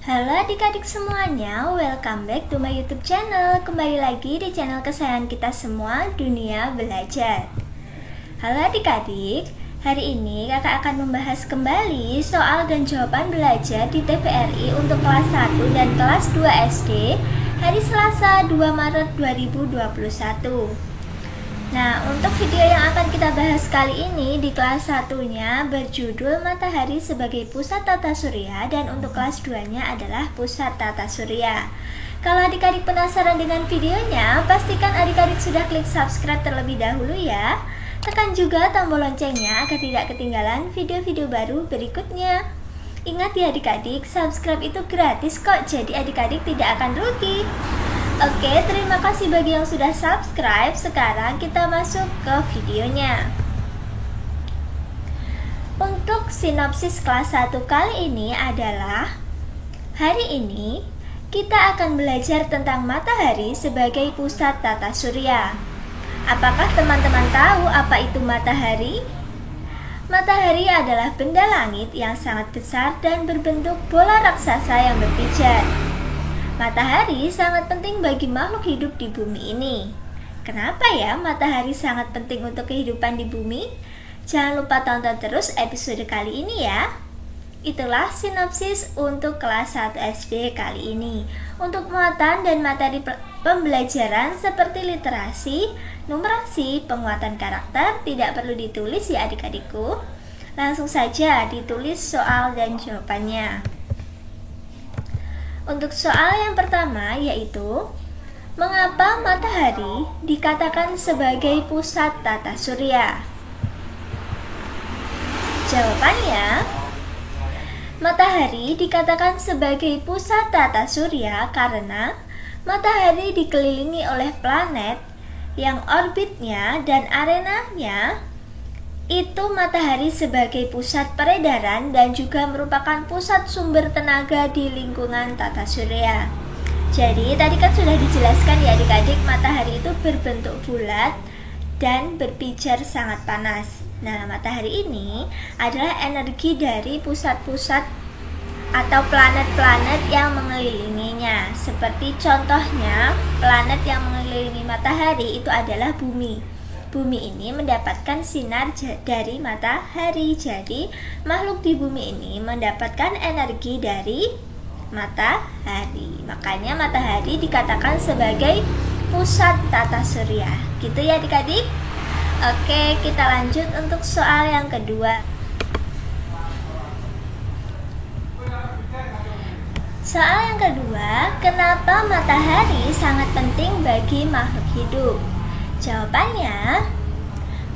Halo adik-adik semuanya, welcome back to my YouTube channel. Kembali lagi di channel kesayangan kita semua, Dunia Belajar. Halo adik-adik, hari ini kakak akan membahas kembali soal dan jawaban belajar di TVRI untuk kelas 1 dan kelas 2 SD hari Selasa 2 Maret 2021. Nah, untuk video yang akan kita bahas kali ini di kelas 1-nya berjudul Matahari sebagai Pusat Tata Surya, dan untuk kelas 2-nya adalah Pusat Tata Surya. Kalau adik-adik penasaran dengan videonya, pastikan adik-adik sudah klik subscribe terlebih dahulu ya. Tekan juga tombol loncengnya agar tidak ketinggalan video-video baru berikutnya. Ingat ya adik-adik, subscribe itu gratis kok, jadi adik-adik tidak akan rugi. Oke, terima kasih bagi yang sudah subscribe. Sekarang kita masuk ke videonya. Untuk sinopsis kelas 1 kali ini adalah, hari ini kita akan belajar tentang matahari sebagai pusat tata surya. Apakah teman-teman tahu apa itu matahari? Matahari adalah benda langit yang sangat besar dan berbentuk bola raksasa yang berpijar. Matahari sangat penting bagi makhluk hidup di bumi ini. Kenapa ya matahari sangat penting untuk kehidupan di bumi? Jangan lupa tonton terus episode kali ini ya. Itulah sinopsis untuk kelas 1 SD kali ini. Untuk muatan dan materi pembelajaran seperti literasi, numerasi, penguatan karakter tidak perlu ditulis ya adik-adikku. Langsung saja ditulis soal dan jawabannya. Untuk soal yang pertama yaitu, mengapa matahari dikatakan sebagai pusat tata surya? Jawabannya, matahari dikatakan sebagai pusat tata surya karena matahari dikelilingi oleh planet yang orbitnya dan arenanya itu matahari sebagai pusat peredaran dan juga merupakan pusat sumber tenaga di lingkungan tata surya. Jadi tadi kan sudah dijelaskan ya adik-adik, matahari itu berbentuk bulat dan berpijar sangat panas. Nah, matahari ini adalah energi dari pusat-pusat atau planet-planet yang mengelilinginya. Seperti contohnya, planet yang mengelilingi matahari itu adalah bumi. Bumi ini mendapatkan sinar dari matahari. Jadi makhluk di bumi ini mendapatkan energi dari matahari. Makanya matahari dikatakan sebagai pusat tata surya. Gitu ya adik-adik. Oke, kita lanjut untuk soal yang kedua. Soal yang kedua, kenapa matahari sangat penting bagi makhluk hidup? Jawabannya,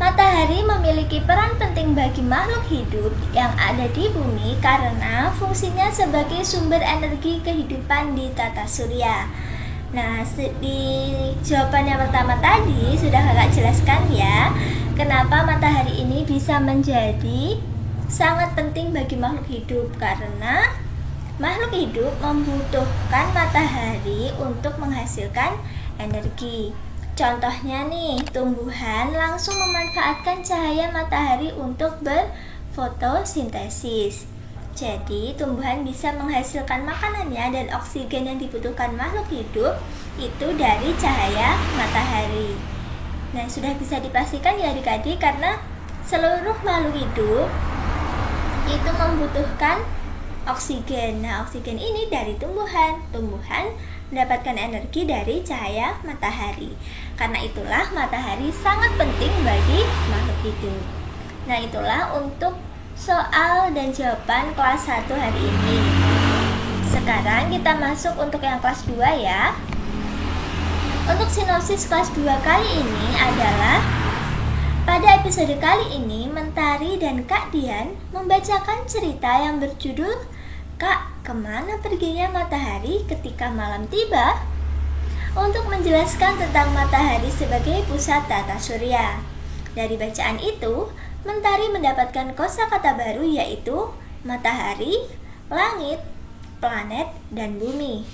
matahari memiliki peran penting bagi makhluk hidup yang ada di bumi karena fungsinya sebagai sumber energi kehidupan di tata surya. Nah, di jawaban yang pertama tadi sudah kakak jelaskan ya, kenapa matahari ini bisa menjadi sangat penting bagi makhluk hidup, karena makhluk hidup membutuhkan matahari untuk menghasilkan energi. Contohnya nih, tumbuhan langsung memanfaatkan cahaya matahari untuk berfotosintesis. Jadi, tumbuhan bisa menghasilkan makanannya dan oksigen yang dibutuhkan makhluk hidup itu dari cahaya matahari. Nah, sudah bisa dipastikan ya adik-adik, karena seluruh makhluk hidup itu membutuhkan oksigen. Nah, oksigen ini dari tumbuhan. Tumbuhan mendapatkan energi dari cahaya matahari. Karena itulah matahari sangat penting bagi makhluk hidup. Nah, itulah untuk soal dan jawaban kelas 1 hari ini. Sekarang kita masuk untuk yang kelas 2 ya. Untuk sinopsis kelas 2 kali ini adalah, pada episode kali ini Mentari dan Kak Dian membacakan cerita yang berjudul Kak, kemana perginya matahari ketika malam tiba? Untuk menjelaskan tentang matahari sebagai pusat tata surya. Dari bacaan itu, Mentari mendapatkan kosakata baru yaitu matahari, langit, planet, dan bumi.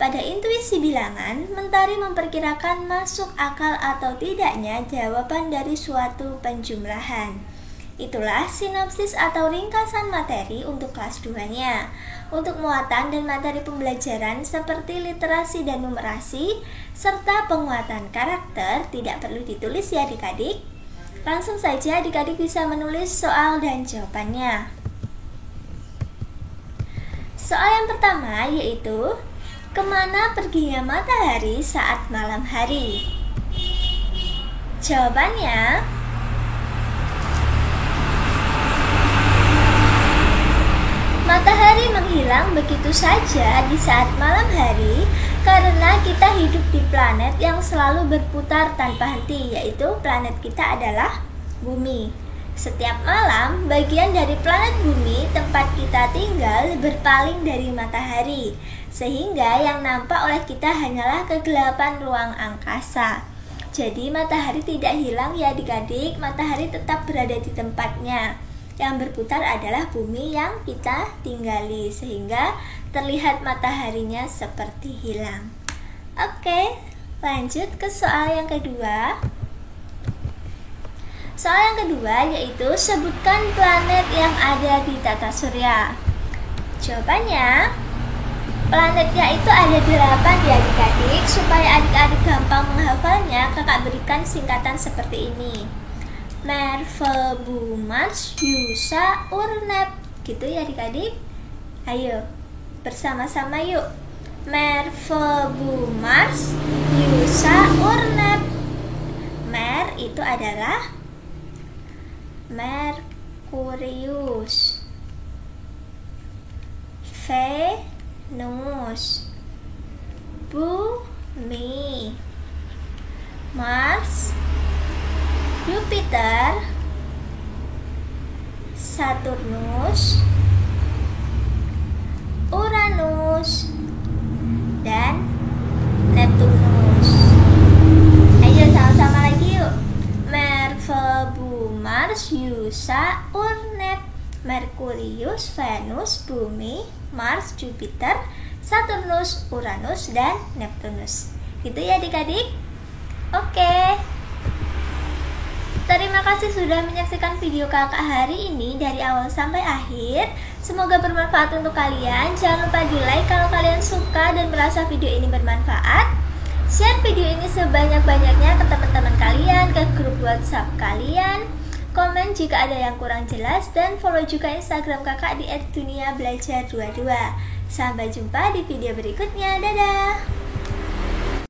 Pada intuisi bilangan, Mentari memperkirakan masuk akal atau tidaknya jawaban dari suatu penjumlahan. Itulah sinopsis atau ringkasan materi untuk kelas 2-nya. Untuk muatan dan materi pembelajaran seperti literasi dan numerasi, serta penguatan karakter tidak perlu ditulis ya adik-adik. Langsung saja adik-adik bisa menulis soal dan jawabannya. Soal yang pertama yaitu, kemana perginya matahari saat malam hari? Jawabannya, matahari menghilang begitu saja di saat malam hari karena kita hidup di planet yang selalu berputar tanpa henti, yaitu planet kita adalah Bumi. Setiap malam, bagian dari planet Bumi tempat kita tinggal berpaling dari matahari, sehingga yang nampak oleh kita hanyalah kegelapan ruang angkasa. Jadi matahari tidak hilang ya adik-adik, matahari tetap berada di tempatnya. Yang berputar adalah bumi yang kita tinggali, sehingga terlihat mataharinya seperti hilang. Oke, lanjut ke soal yang kedua. Soal yang kedua yaitu, sebutkan planet yang ada di tata surya. Jawabannya, planetnya itu ada 8 ya adik-adik. Supaya adik-adik gampang menghafalnya, kakak berikan singkatan seperti ini: Merve, Mars, Yusa, Urnep. Gitu ya adik-adik. Ayo bersama-sama yuk. Merve, Mars, Yusa, Urnep. Mer itu adalah Merkurius, Venus, Bumi, Mars, Jupiter, Saturnus, Uranus, dan Neptunus. Ayo sama-sama lagi yuk. Merve, Mars, Yusa, Urnep, Merkurius, Venus, Bumi, Mars, Jupiter, Saturnus, Uranus, dan Neptunus. Gitu ya adik-adik. Oke. Terima kasih sudah menyaksikan video kakak hari ini dari awal sampai akhir. Semoga bermanfaat untuk kalian. Jangan lupa di like kalau kalian suka dan merasa video ini bermanfaat. Share video ini sebanyak-banyaknya ke teman-teman kalian, ke grup WhatsApp kalian. Komen jika ada yang kurang jelas, dan follow juga Instagram kakak di @duniabelajar22. Sampai jumpa di video berikutnya. Dadah.